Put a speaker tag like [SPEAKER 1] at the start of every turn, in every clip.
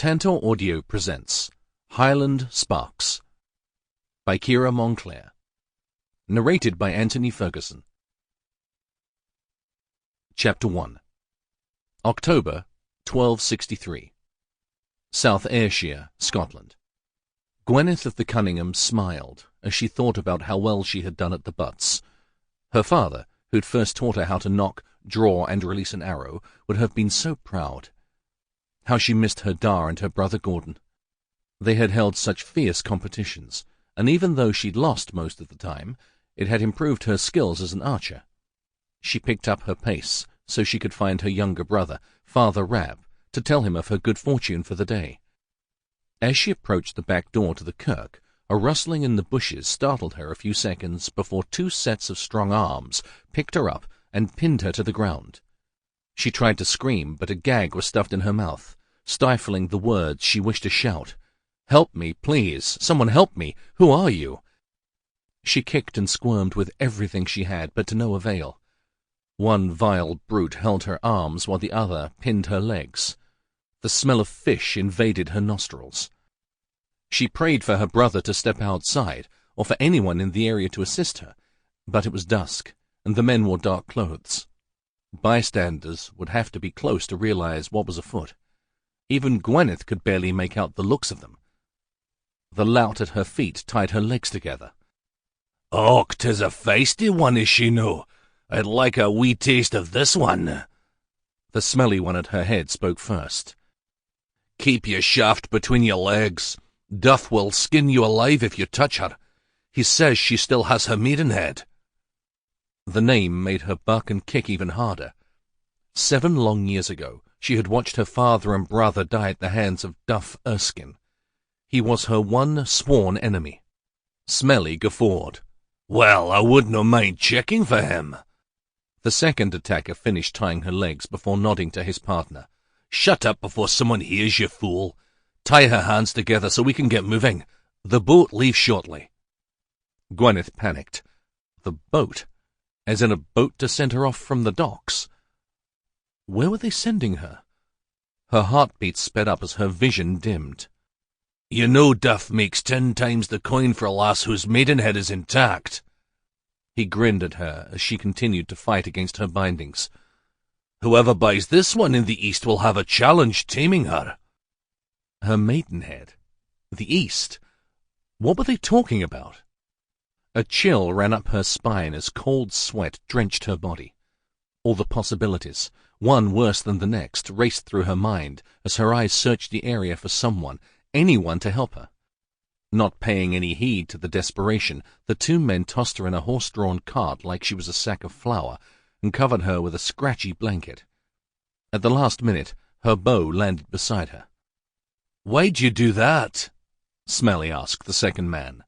[SPEAKER 1] Tantor Audio presents Highland Sparks by Keira Montclair. Narrated by Antony Ferguson. Chapter 1. October 1263. South Ayrshire, Scotland. Gwyneth of the Cunninghams smiled as she thought about how well she had done at the butts. Her father, who'd first taught her how to knock, draw, and release an arrow, would have been so proud. How she missed her Da and her brother Gordon. They had held such fierce competitions, and even though she'd lost most of the time, it had improved her skills as an archer. She picked up her pace so she could find her younger brother, Father Rab, to tell him of her good fortune for the day. As she approached the back door to the kirk, a rustling in the bushes startled her a few seconds before two sets of strong arms picked her up and pinned her to the ground. She tried to scream, but a gag was stuffed in her mouth, stifling the words she wished to shout. "Help me, please! Someone help me! Who are you?" She kicked and squirmed with everything she had, but to no avail. One vile brute held her arms while the other pinned her legs. The smell of fish invaded her nostrils. She prayed for her brother to step outside, or for anyone in the area to assist her, but it was dusk, and the men wore dark clothes. Bystanders would have to be close to realize what was afoot. Even Gwyneth could barely make out the looks of them. The lout at her feet tied her legs together.
[SPEAKER 2] "Och, 'tis a feisty one, is she no? I'd like a wee taste of this one."
[SPEAKER 1] The smelly one at her head spoke first.
[SPEAKER 2] "Keep your shaft between your legs. Duff will skin you alive if you touch her. He says she still has her maidenhead."
[SPEAKER 1] The name made her buck and kick even harder. 7 long years ago, she had watched her father and brother die at the hands of Duff Erskine. He was her one sworn enemy. Smelly guffawed.
[SPEAKER 2] "Well, I wouldn't mind checking for him."
[SPEAKER 1] The second attacker finished tying her legs before nodding to his partner.
[SPEAKER 2] "Shut up before someone hears you, fool. Tie her hands together so we can get moving. The boat leaves shortly."
[SPEAKER 1] Gwyneth panicked. The boat? As in a boat to send her off from the docks? Where were they sending her? Her heartbeat sped up as her vision dimmed.
[SPEAKER 2] "You know Duff makes 10 times the coin for a lass whose maidenhead is intact."
[SPEAKER 1] He grinned at her as she continued to fight against her bindings.
[SPEAKER 2] "Whoever buys this one in the East will have a challenge taming her."
[SPEAKER 1] Her maidenhead? The East? What were they talking about? A chill ran up her spine as cold sweat drenched her body. All the possibilities, one worse than the next, raced through her mind as her eyes searched the area for someone, anyone to help her. Not paying any heed to the desperation, the two men tossed her in a horse-drawn cart like she was a sack of flour and covered her with a scratchy blanket. At the last minute, her bow landed beside her.
[SPEAKER 2] "Why'd you do that?"
[SPEAKER 1] Smelly asked the second man.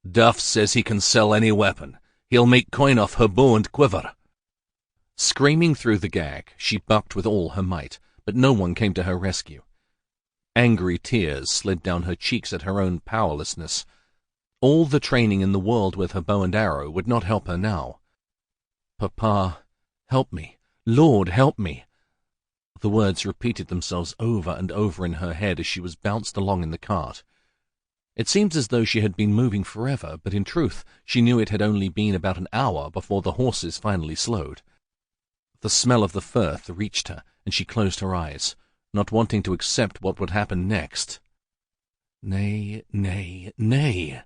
[SPEAKER 2] "Duff says he can sell any weapon. He'll make coin off her bow and quiver."
[SPEAKER 1] Screaming through the gag, she bucked with all her might, but no one came to her rescue. Angry tears slid down her cheeks at her own powerlessness. All the training in the world with her bow and arrow would not help her now. "Papa, help me. Lord, help me." The words repeated themselves over and over in her head as she was bounced along in the cart. It seemed as though she had been moving forever, but in truth she knew it had only been about an hour before the horses finally slowed. The smell of the firth reached her, and she closed her eyes, not wanting to accept what would happen next. "Nay, nay, nay."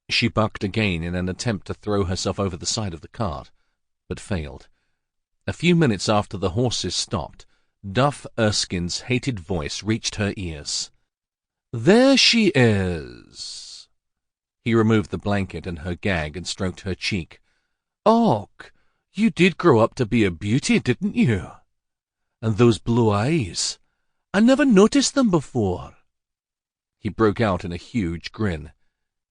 [SPEAKER 1] She bucked again in an attempt to throw herself over the side of the cart, but failed. A few minutes after the horses stopped, Duff Erskine's hated voice reached her ears. "There she is." He removed the blanket and her gag and stroked her cheek. "Och, you did grow up to be a beauty, didn't you? And those blue eyes, I never noticed them before." He broke out in a huge grin.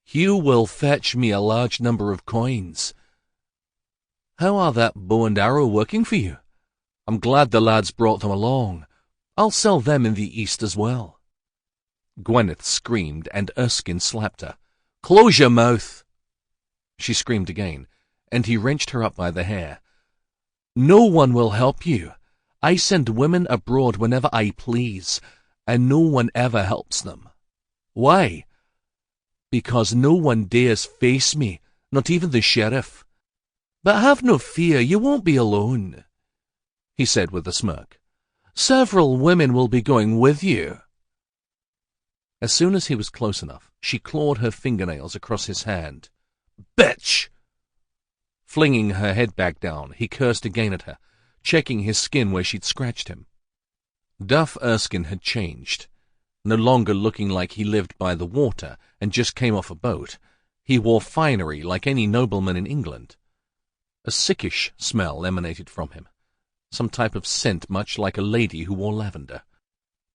[SPEAKER 1] "You will fetch me a large number of coins. How are that bow and arrow working for you? I'm glad the lads brought them along. I'll sell them in the East as well." Gwyneth screamed, and Erskine slapped her. "Close your mouth!" She screamed again, and he wrenched her up by the hair. "No one will help you. I send women abroad whenever I please.
[SPEAKER 2] and no one ever helps them. Why? Because no one dares face me, not even the sheriff. But have no fear, you won't be alone, he said with a smirk. Several women will be going with you. As soon as he was close enough, she clawed her fingernails across his hand. Bitch! Flinging her head back down, he cursed again at her, checking his skin where she'd scratched him. Duff Erskine had changed. No longer looking like he lived by the water and just came off a boat, he wore finery like any nobleman in England. A sickish smell emanated from him, some type of scent much like a lady who wore lavender.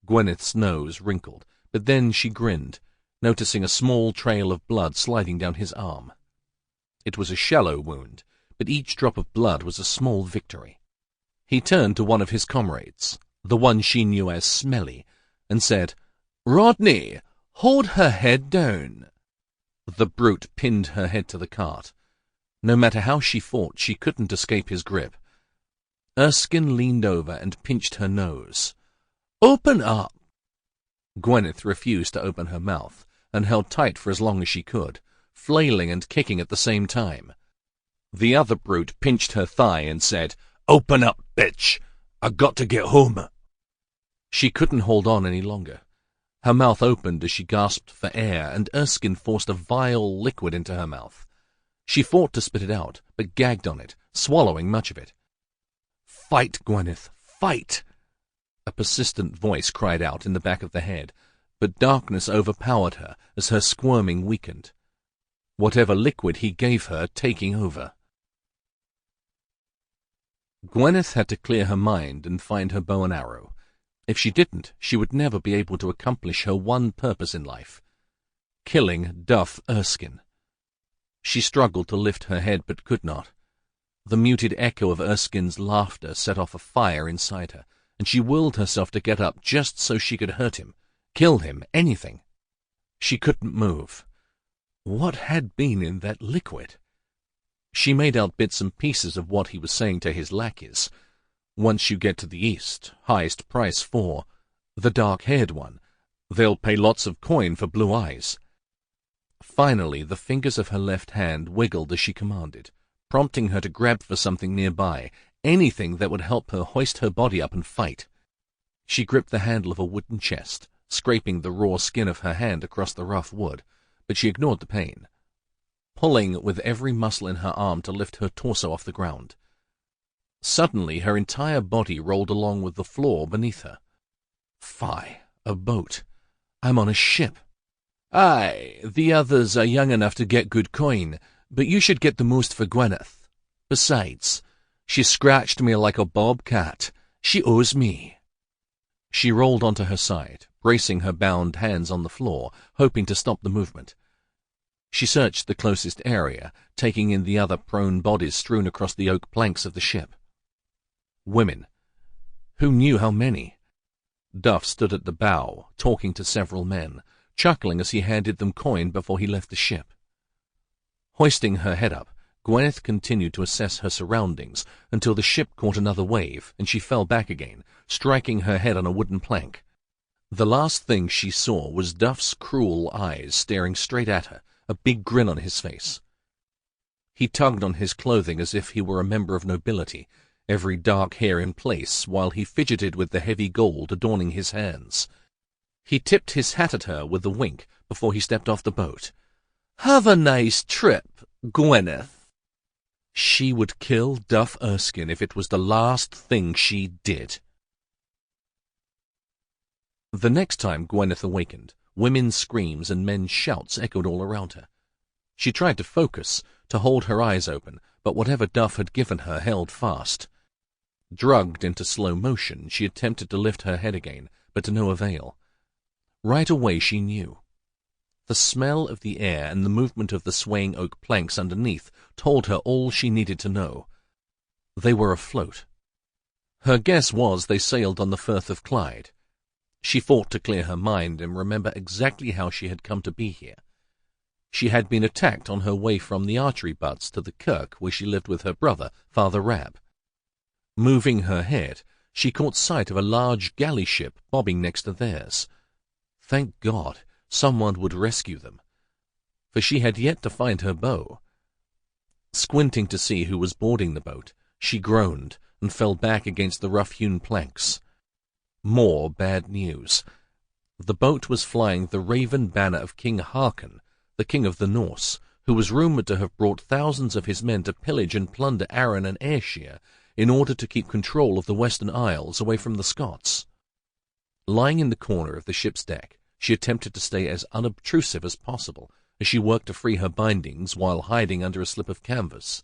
[SPEAKER 2] Gwyneth's nose wrinkled, but then she grinned, noticing a small trail of blood sliding down his arm. It was a shallow wound, but each drop of blood was a small victory. He turned to one of his comrades, the one she knew as Smelly, and said, "Rodney, hold her head down." The brute pinned her head to the cart. No matter how she fought, she couldn't escape his grip. Erskine leaned over and pinched her nose. "Open up!" Gwyneth refused to open her mouth, and held tight for as long as she could, flailing and kicking at the same time. The other brute pinched her thigh and said, "Open up, bitch! I got to get home." She couldn't hold on any longer. Her mouth opened as she gasped for air, and Erskine forced a vile liquid into her mouth. She fought to spit it out, but gagged on it, swallowing much of it. "Fight, Gwyneth, fight!" A persistent voice cried out in the back of the head, but darkness overpowered her as her squirming weakened. Whatever liquid he gave her taking over. Gwyneth had to clear her mind and find her bow and arrow. If she didn't, she would never be able to accomplish her one purpose in life: killing Duff Erskine. She struggled to lift her head but could not. The muted echo of Erskine's laughter set off a fire inside her, and she willed herself to get up just so she could hurt him, kill him, anything. She couldn't move. What had been in that liquid? She made out bits and pieces of what he was saying to his lackeys. Once you get to the east, highest price for the dark-haired one. They'll pay lots of coin for blue eyes. Finally, the fingers of her left hand wiggled as she commanded, prompting her to grab for something nearby, anything that would help her hoist her body up and fight. She gripped the handle of a wooden chest, scraping the raw skin of her hand across the rough wood, but she ignored the pain, pulling with every muscle in her arm to lift her torso off the ground. Suddenly, her entire body rolled along with the floor beneath her. Fie, a boat. I'm on a ship. Aye, the others are young enough to get good coin, but you should get the most for Gwyneth. Besides, she scratched me like a bobcat. She owes me. She rolled onto her side, bracing her bound hands on the floor, hoping to stop the movement. She searched the closest area, taking in the other prone bodies strewn across the oak planks of the ship. Women. Who knew how many? Duff stood at the bow, talking to several men, chuckling as he handed them coin before he left the ship. Hoisting her head up, Gwyneth continued to assess her surroundings until the ship caught another wave and she fell back again, striking her head on a wooden plank. The last thing she saw was Duff's cruel eyes staring straight at her, a big grin on his face. He tugged on his clothing as if he were a member of nobility, every dark hair in place, while he fidgeted with the heavy gold adorning his hands. He tipped his hat at her with a wink before he stepped off the boat. "Have a nice trip, Gwyneth." She would kill Duff Erskine if it was the last thing she did. The next time Gwyneth awakened, women's screams and men's shouts echoed all around her. She tried to focus, to hold her eyes open, but whatever Duff had given her held fast. Drugged into slow motion, she attempted to lift her head again, but to no avail. Right away she knew. The smell of the air and the movement of the swaying oak planks underneath told her all she needed to know. They were afloat. Her guess was they sailed on the Firth of Clyde. She fought to clear her mind and remember exactly how she had come to be here. She had been attacked on her way from the archery butts to the kirk where she lived with her brother, Father Rab. Moving her head, she caught sight of a large galley ship bobbing next to theirs. Thank God, someone would rescue them, for she had yet to find her bow. Squinting to see who was boarding the boat, she groaned and fell back against the rough-hewn planks. More bad news. The boat was flying the raven banner of King Harkon, the king of the Norse, who was rumoured to have brought thousands of his men to pillage and plunder Arran and Ayrshire in order to keep control of the Western Isles away from the Scots. Lying in the corner of the ship's deck, she attempted to stay as unobtrusive as possible as she worked to free her bindings while hiding under a slip of canvas.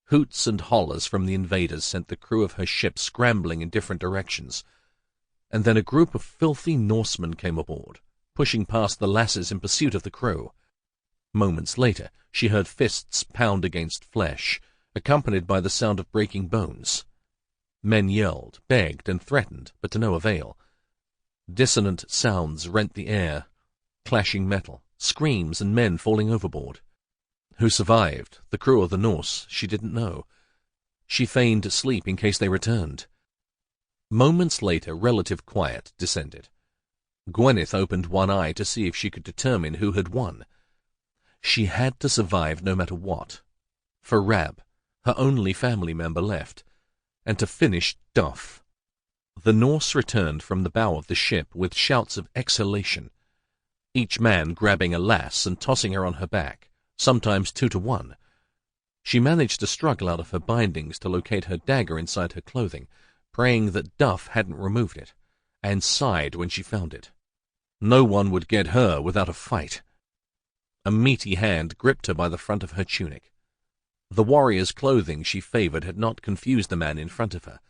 [SPEAKER 2] Hoots and hollers from the invaders sent the crew of her ship scrambling in different directions, and then a group of filthy Norsemen came aboard, pushing past the lasses in pursuit of the crew. Moments later, she heard fists pound against flesh, accompanied by the sound of breaking bones. Men yelled, begged, and threatened, but to no avail. Dissonant sounds rent the air, clashing metal, screams, and men falling overboard. Who survived, the crew or the Norse, she didn't know. She feigned sleep in case they returned. Moments later, relative quiet descended. Gwyneth opened one eye to see if she could determine who had won. She had to survive no matter what. For Rab, her only family member left, and to finish Duff. The Norse returned from the bow of the ship with shouts of exultation, each man grabbing a lass and tossing her on her back, sometimes 2 to 1. She managed to struggle out of her bindings to locate her dagger inside her clothing, praying that Duff hadn't removed it, and sighed when she found it. No one would get her without a fight. A meaty hand gripped her by the front of her tunic. The warrior's clothing she favored had not confused the man in front of her.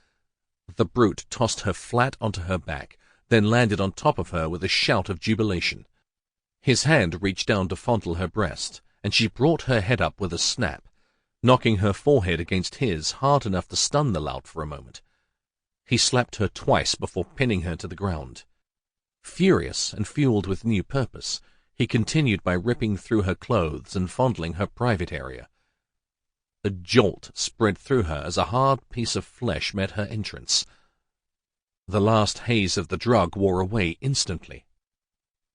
[SPEAKER 2] The brute tossed her flat onto her back, then landed on top of her with a shout of jubilation. His hand reached down to fondle her breast, and she brought her head up with a snap, knocking her forehead against his hard enough to stun the lout for a moment. He slapped her twice before pinning her to the ground. Furious and fueled with new purpose, he continued by ripping through her clothes and fondling her private area. A jolt spread through her as a hard piece of flesh met her entrance. The last haze of the drug wore away instantly.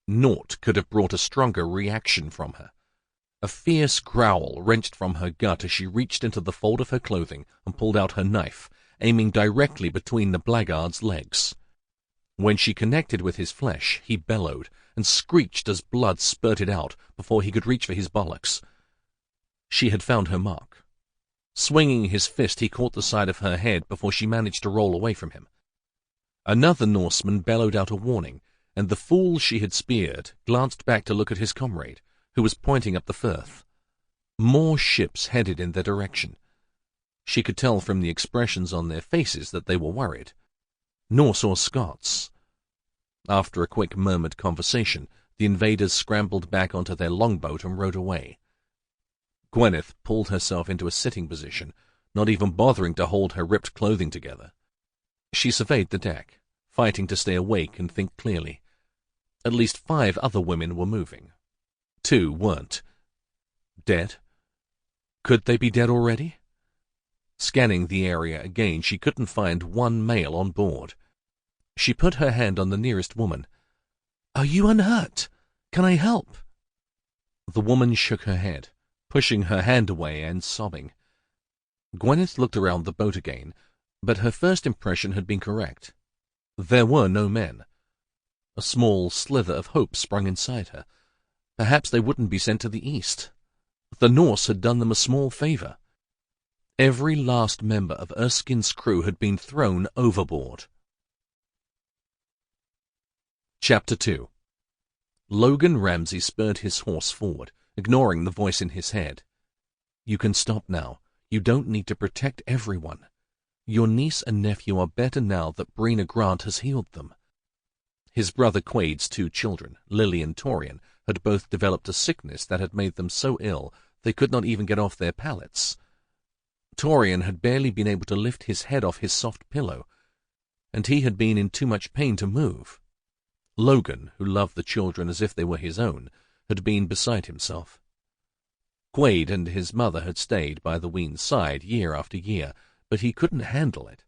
[SPEAKER 2] Naught could have brought a stronger reaction from her. A fierce growl wrenched from her gut as she reached into the fold of her clothing and pulled out her knife, aiming directly between the blackguard's legs. When she connected with his flesh, he bellowed and screeched as blood spurted out before he could reach for his bollocks. She had found her mark. Swinging his fist, he caught the side of her head before she managed to roll away from him. Another Norseman bellowed out a warning, and the fool she had speared glanced back to look at his comrade, who was pointing up the firth. More ships headed in their direction. She could tell from the expressions on their faces that they were worried. Norse or Scots. After a quick murmured conversation, the invaders scrambled back onto their longboat and rowed away. Gwyneth pulled herself into a sitting position, not even bothering to hold her ripped clothing together. She surveyed the deck, fighting to stay awake and think clearly. At least 5 other women were moving. 2 weren't. Dead? Could they be dead already? Scanning the area again, she couldn't find one male on board. She put her hand on the nearest woman. "Are you unhurt? Can I help?" The woman shook her head, pushing her hand away and sobbing. Gwyneth looked around the boat again, but her first impression had been correct. There were no men. A small slither of hope sprung inside her. Perhaps they wouldn't be sent to the east. The Norse had done them a small favor. Every last member of Erskine's crew had been thrown overboard. Chapter 2. Logan Ramsay spurred his horse forward, ignoring the voice in his head. "You can stop now. You don't need to protect everyone. Your niece and nephew are better now that Brina Grant has healed them." His brother Quade's 2 children, Lily and Torian, had both developed a sickness that had made them so ill they could not even get off their pallets. Torian had barely been able to lift his head off his soft pillow, and he had been in too much pain to move. Logan, who loved the children as if they were his own, had been beside himself. Quade and his mother had stayed by the wean's side year after year, but he couldn't handle it.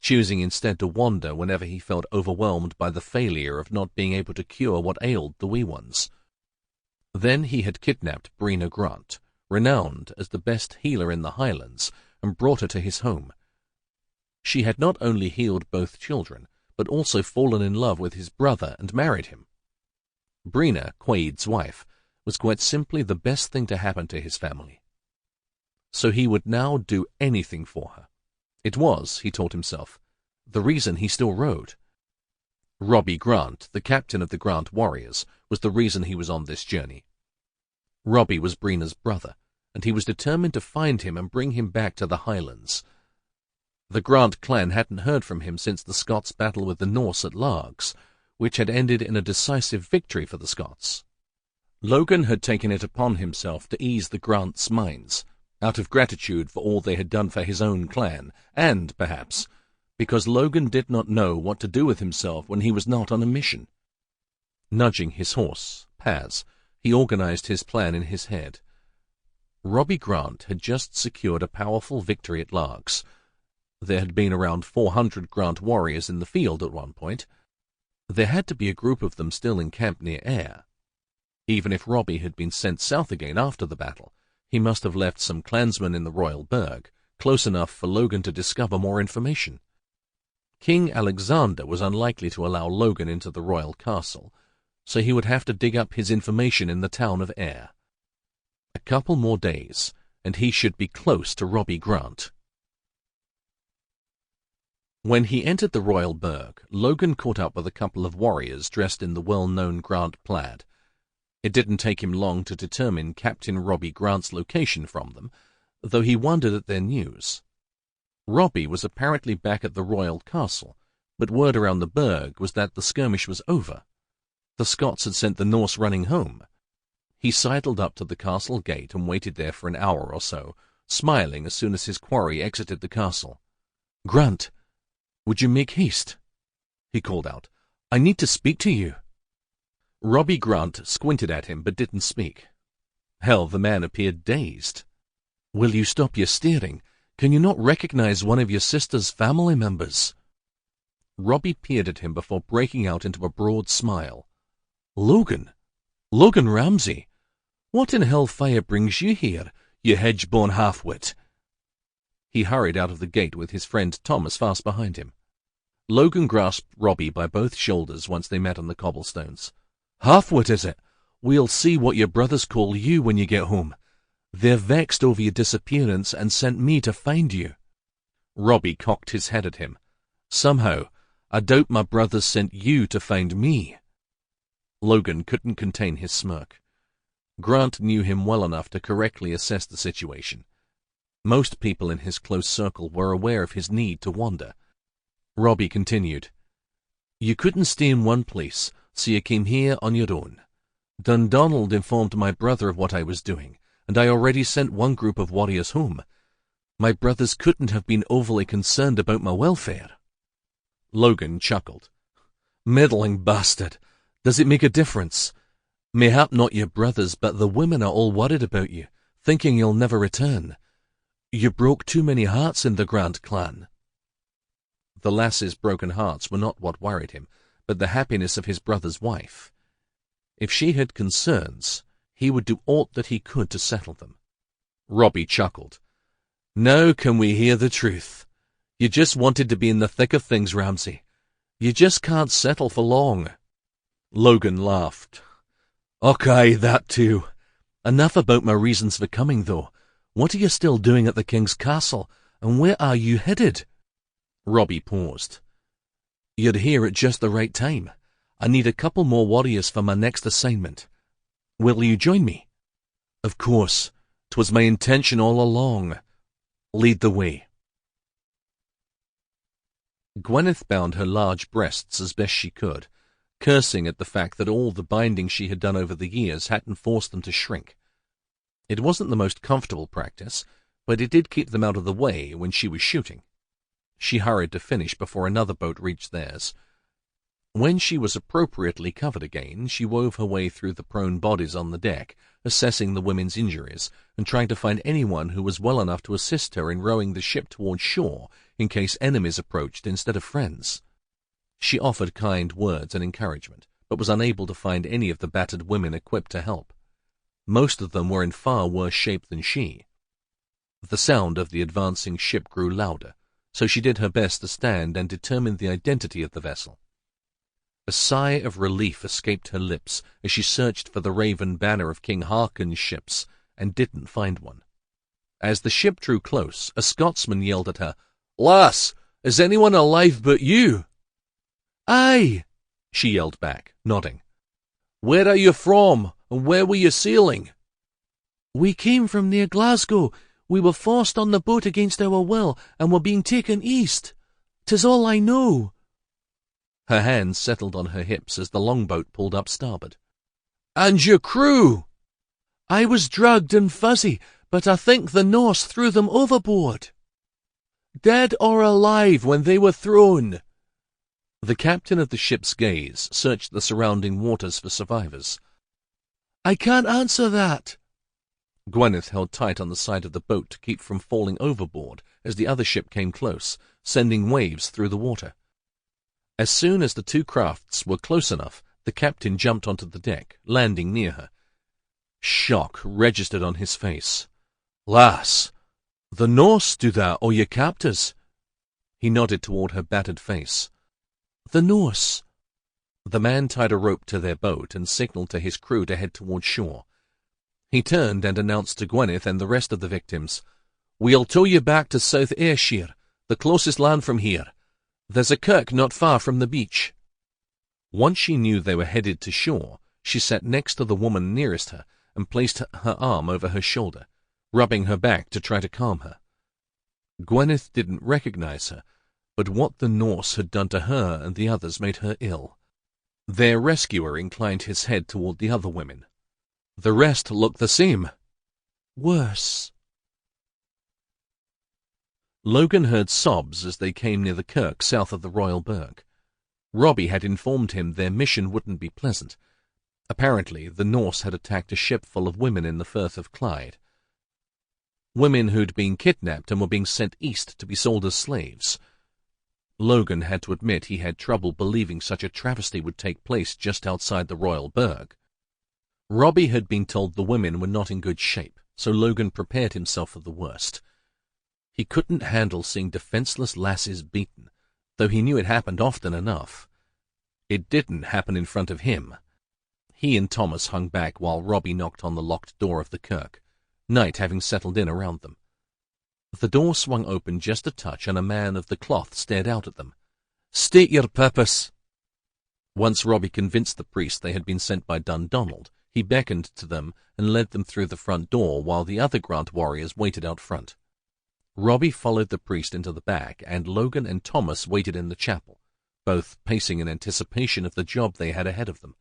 [SPEAKER 2] choosing instead to wander whenever he felt overwhelmed by the failure of not being able to cure what ailed the wee ones. Then he had kidnapped Brina Grant, renowned as the best healer in the Highlands, and brought her to his home. She had not only healed both children, but also fallen in love with his brother and married him. Brina, Quaid's wife, was quite simply the best thing to happen to his family. So he would now do anything for her. It was, he told himself, the reason he still rode. Robbie Grant, the captain of the Grant warriors, was the reason he was on this journey. Robbie was Brina's brother, and he was determined to find him and bring him back to the Highlands. The Grant clan hadn't heard from him since the Scots' battle with the Norse at Largs, which had ended in a decisive victory for the Scots. Logan had taken it upon himself to ease the Grants' minds, out of gratitude for all they had done for his own clan, and, perhaps, because Logan did not know what to do with himself when he was not on a mission. Nudging his horse, Paz, he organized his plan in his head. Robbie Grant had just secured a powerful victory at Largs. There had been around 400 Grant warriors in the field at one point. There had to be a group of them still in camp near Ayr. Even if Robbie had been sent south again after the battle, he must have left some clansmen in the royal burg, close enough for Logan to discover more information. King Alexander was unlikely to allow Logan into the royal castle, so he would have to dig up his information in the town of Ayr. A couple more days, and he should be close to Robbie Grant. When he entered the royal burg, Logan caught up with a couple of warriors dressed in the well-known Grant plaid. It didn't take him long to determine Captain Robbie Grant's location from them, though he wondered at their news. Robbie was apparently back at the royal castle, but word around the burg was that the skirmish was over. The Scots had sent the Norse running home. He sidled up to the castle gate and waited there for an hour or so, smiling as soon as his quarry exited the castle. "Grant, would you make haste?" he called out. "I need to speak to you." Robbie Grant squinted at him but didn't speak. Hell, the man appeared dazed. "Will you stop your staring? Can you not recognize one of your sister's family members?" Robbie peered at him before breaking out into a broad smile. "Logan? Logan Ramsay? What in hellfire brings you here, you hedge-born half-wit?" He hurried out of the gate with his friend Thomas fast behind him. Logan grasped Robbie by both shoulders once they met on the cobblestones. "Half-wit, is it? We'll see what your brothers call you when you get home. They're vexed over your disappearance and sent me to find you." Robbie cocked his head at him. "Somehow, I doubt my brothers sent you to find me." Logan couldn't contain his smirk. Grant knew him well enough to correctly assess the situation. Most people in his close circle were aware of his need to wander. Robbie continued, "You couldn't stay in one place, so you came here on your own. Dundonald informed my brother of what I was doing, and I already sent one group of warriors home. My brothers couldn't have been overly concerned about my welfare." Logan chuckled. "Meddling bastard! Does it make a difference? Mayhap not your brothers, but the women are all worried about you, thinking you'll never return. You broke too many hearts in the Grant clan." The lass's broken hearts were not what worried him, but the happiness of his brother's wife. If she had concerns, he would do aught that he could to settle them. Robbie chuckled. "Now can we hear the truth? You just wanted to be in the thick of things, Ramsay. You just can't settle for long." Logan laughed. "Okay, that too. Enough about my reasons for coming, though. What are you still doing at the king's castle, and where are you headed?" Robbie paused. "You're here at just the right time. I need a couple more warriors for my next assignment. Will you join me?" "Of course. 'Twas my intention all along. Lead the way." Gwyneth bound her large breasts as best she could, cursing at the fact that all the binding she had done over the years hadn't forced them to shrink. It wasn't the most comfortable practice, but it did keep them out of the way when she was shooting. She hurried to finish before another boat reached theirs. When she was appropriately covered again, she wove her way through the prone bodies on the deck, assessing the women's injuries and trying to find anyone who was well enough to assist her in rowing the ship toward shore in case enemies approached instead of friends. She offered kind words and encouragement, but was unable to find any of the battered women equipped to help. Most of them were in far worse shape than she. The sound of the advancing ship grew louder, so she did her best to stand and determine the identity of the vessel. A sigh of relief escaped her lips as she searched for the raven banner of King Harkon's ships and didn't find one. As the ship drew close, a Scotsman yelled at her, "Lass, is anyone alive but you?" "Aye," she yelled back, nodding. "Where are you from, and where were you sailing?" "We came from near Glasgow. We were forced on the boat against our will, and were being taken east. 'Tis all I know." Her hands settled on her hips as the longboat pulled up starboard. "And your crew?" "I was drugged and fuzzy, but I think the Norse threw them overboard." "Dead or alive when they were thrown?" The captain of the ship's gaze searched the surrounding waters for survivors. "I can't answer that." Gwyneth held tight on the side of the boat to keep from falling overboard as the other ship came close, sending waves through the water. As soon as the two crafts were close enough, the captain jumped onto the deck, landing near her. Shock registered on his face. "Lass, the Norse do that, or your captors?" He nodded toward her battered face. "The Norse." The man tied a rope to their boat and signaled to his crew to head toward shore. He turned and announced to Gwyneth and the rest of the victims, "We'll tow you back to South Ayrshire, the closest land from here. There's a kirk not far from the beach." Once she knew they were headed to shore, she sat next to the woman nearest her and placed her arm over her shoulder, rubbing her back to try to calm her. Gwyneth didn't recognize her, but what the Norse had done to her and the others made her ill. Their rescuer inclined his head toward the other women. The rest looked the same. Worse. Logan heard sobs as they came near the kirk south of the Royal Burg. Robbie had informed him their mission wouldn't be pleasant. Apparently, the Norse had attacked a ship full of women in the Firth of Clyde. Women who'd been kidnapped and were being sent east to be sold as slaves. Logan had to admit he had trouble believing such a travesty would take place just outside the Royal Burg. Robbie had been told the women were not in good shape, so Logan prepared himself for the worst. He couldn't handle seeing defenseless lasses beaten, though he knew it happened often enough. It didn't happen in front of him. He and Thomas hung back while Robbie knocked on the locked door of the kirk, night having settled in around them. The door swung open just a touch and a man of the cloth stared out at them. "State your purpose." Once Robbie convinced the priest they had been sent by Dundonald, he beckoned to them and led them through the front door while the other Grant warriors waited out front. Robbie followed the priest into the back, and Logan and Thomas waited in the chapel, both pacing in anticipation of the job they had ahead of them.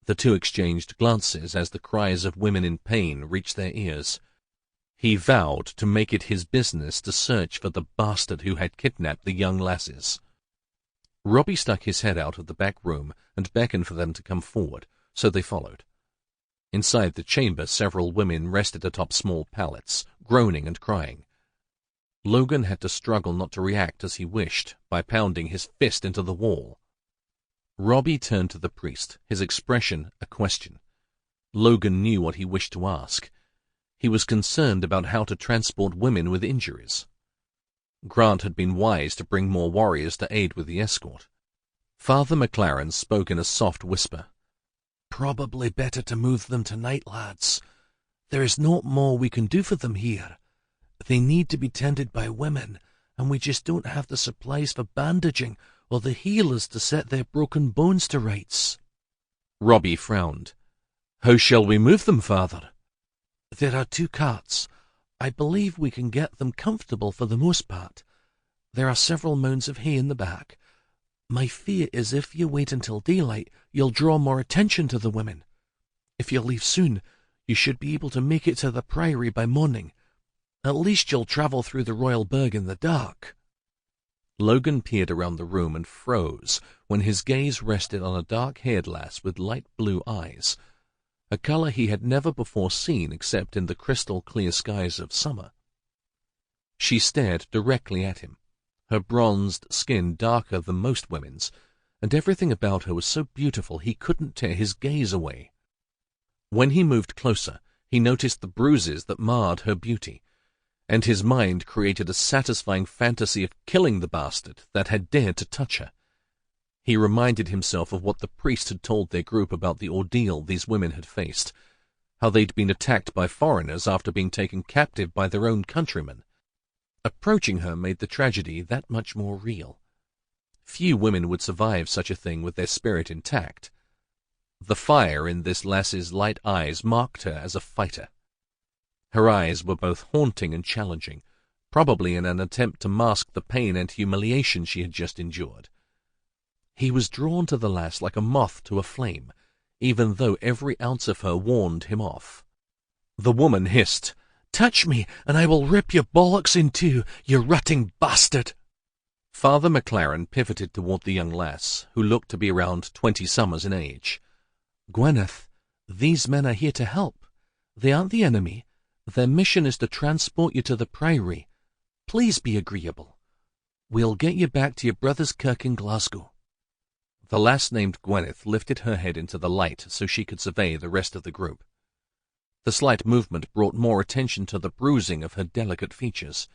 [SPEAKER 2] The two exchanged glances as the cries of women in pain reached their ears. He vowed to make it his business to search for the bastard who had kidnapped the young lasses. Robbie stuck his head out of the back room and beckoned for them to come forward, so they followed. Inside the chamber, several women rested atop small pallets, groaning and crying. Logan had to struggle not to react as he wished by pounding his fist into the wall. Robbie turned to the priest, his expression a question. Logan knew what he wished to ask. He was concerned about how to transport women with injuries. Grant had been wise to bring more warriors to aid with the escort. Father McLaren spoke in a soft whisper. "Probably better to move them tonight, lads. There is naught more we can do for them here. They need to be tended by women, and we just don't have the supplies for bandaging or the healers to set their broken bones to rights." Robbie frowned. "How shall we move them, Father?" "There are 2 carts. I believe we can get them comfortable for the most part. There are several mounds of hay in the back. My fear is if you wait until daylight, you'll draw more attention to the women. If you leave soon, you should be able to make it to the priory by morning. At least you'll travel through the Royal Burg in the dark." Logan peered around the room and froze when his gaze rested on a dark-haired lass with light blue eyes, a color he had never before seen except in the crystal-clear skies of summer. She stared directly at him, her bronzed skin darker than most women's, and everything about her was so beautiful he couldn't tear his gaze away. When he moved closer, he noticed the bruises that marred her beauty, and his mind created a satisfying fantasy of killing the bastard that had dared to touch her. He reminded himself of what the priest had told their group about the ordeal these women had faced, how they'd been attacked by foreigners after being taken captive by their own countrymen. Approaching her made the tragedy that much more real. Few women would survive such a thing with their spirit intact. The fire in this lass's light eyes marked her as a fighter. Her eyes were both haunting and challenging, probably in an attempt to mask the pain and humiliation she had just endured. He was drawn to the lass like a moth to a flame, even though every ounce of her warned him off. The woman hissed, "Touch me, and I will rip your bollocks in two, you rutting bastard!" Father McLaren pivoted toward the young lass, who looked to be around 20 summers in age. "Gwyneth, these men are here to help. They aren't the enemy. Their mission is to transport you to the Priory. Please be agreeable. We'll get you back to your brother's kirk in Glasgow." The lass named Gwyneth lifted her head into the light so she could survey the rest of the group. The slight movement brought more attention to the bruising of her delicate features.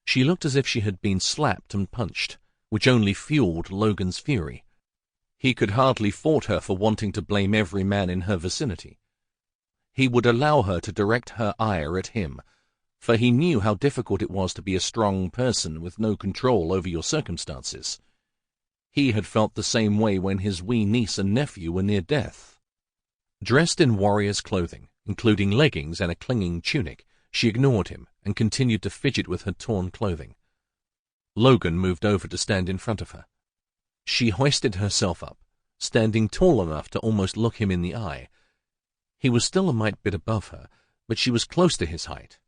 [SPEAKER 2] She looked as if she had been slapped and punched, which only fueled Logan's fury. He could hardly fault her for wanting to blame every man in her vicinity. He would allow her to direct her ire at him, for he knew how difficult it was to be a strong person with no control over your circumstances. He had felt the same way when his wee niece and nephew were near death. Dressed in warrior's clothing, including leggings and a clinging tunic, she ignored him and continued to fidget with her torn clothing. Logan moved over to stand in front of her. She hoisted herself up, standing tall enough to almost look him in the eye. He was still a mite bit above her, but she was close to his height.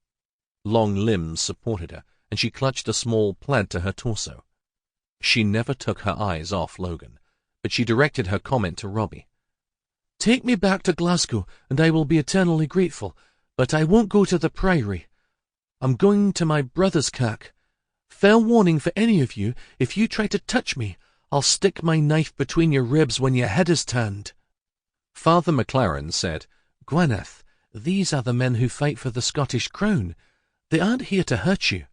[SPEAKER 2] Long limbs supported her, and she clutched a small plaid to her torso. She never took her eyes off Logan, but she directed her comment to Robbie. "Take me back to Glasgow, and I will be eternally grateful, but I won't go to the Priory. I'm going to my brother's kirk. Fair warning for any of you, if you try to touch me, I'll stick my knife between your ribs when your head is turned." Father McLaren said, "Gwyneth, these are the men who fight for the Scottish crown. They aren't here to hurt you."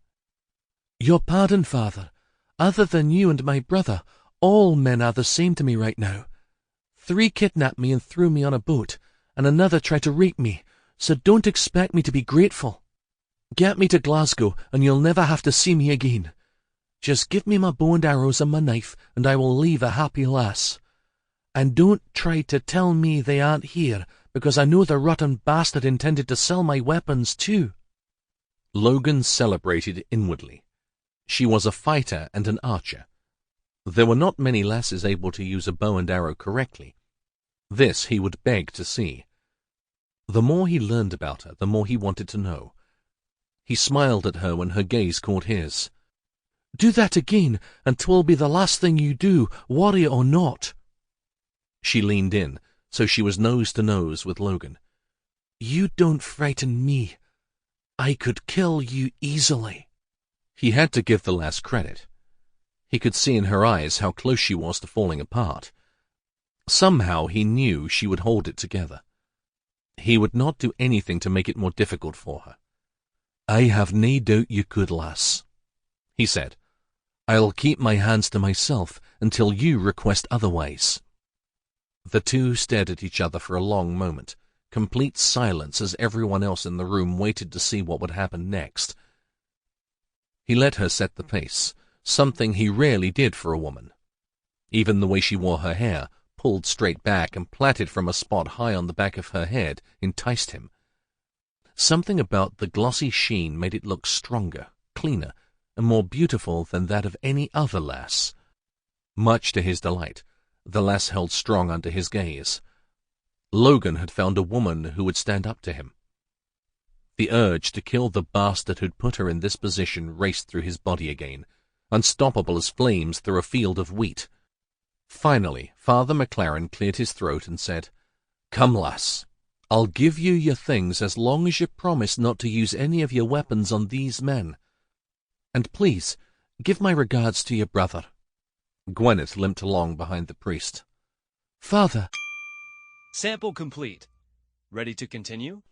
[SPEAKER 2] "Your pardon, Father. Other than you and my brother, all men are the same to me right now. 3 kidnapped me and threw me on a boat, and another tried to rape me, so don't expect me to be grateful. Get me to Glasgow, and you'll never have to see me again. Just give me my bow and arrows and my knife, and I will leave a happy lass. And don't try to tell me they aren't here, because I know the rotten bastard intended to sell my weapons too." Logan celebrated inwardly. She was a fighter and an archer. There were not many lasses able to use a bow and arrow correctly. This he would beg to see. The more he learned about her, the more he wanted to know. He smiled at her when her gaze caught his. "Do that again, and 'twill be the last thing you do, warrior or not." She leaned in, so she was nose to nose with Logan. "You don't frighten me. I could kill you easily." He had to give the lass credit. He could see in her eyes how close she was to falling apart. Somehow he knew she would hold it together. He would not do anything to make it more difficult for her. "I have nae doubt you could, lass," he said. "I'll keep my hands to myself until you request otherwise." The two stared at each other for a long moment, complete silence as everyone else in the room waited to see what would happen next. He let her set the pace, something he rarely did for a woman. Even the way she wore her hair, pulled straight back and plaited from a spot high on the back of her head, enticed him. Something about the glossy sheen made it look stronger, cleaner, and more beautiful than that of any other lass. Much to his delight, the lass held strong under his gaze. Logan had found a woman who would stand up to him. The urge to kill the bastard who'd put her in this position raced through his body again, unstoppable as flames through a field of wheat. Finally, Father McLaren cleared his throat and said, "Come, lass, I'll give you your things as long as you promise not to use any of your weapons on these men. And please,
[SPEAKER 1] Give my regards to your brother. Gwyneth limped along behind the priest. Father!
[SPEAKER 3] Sample complete. Ready to continue?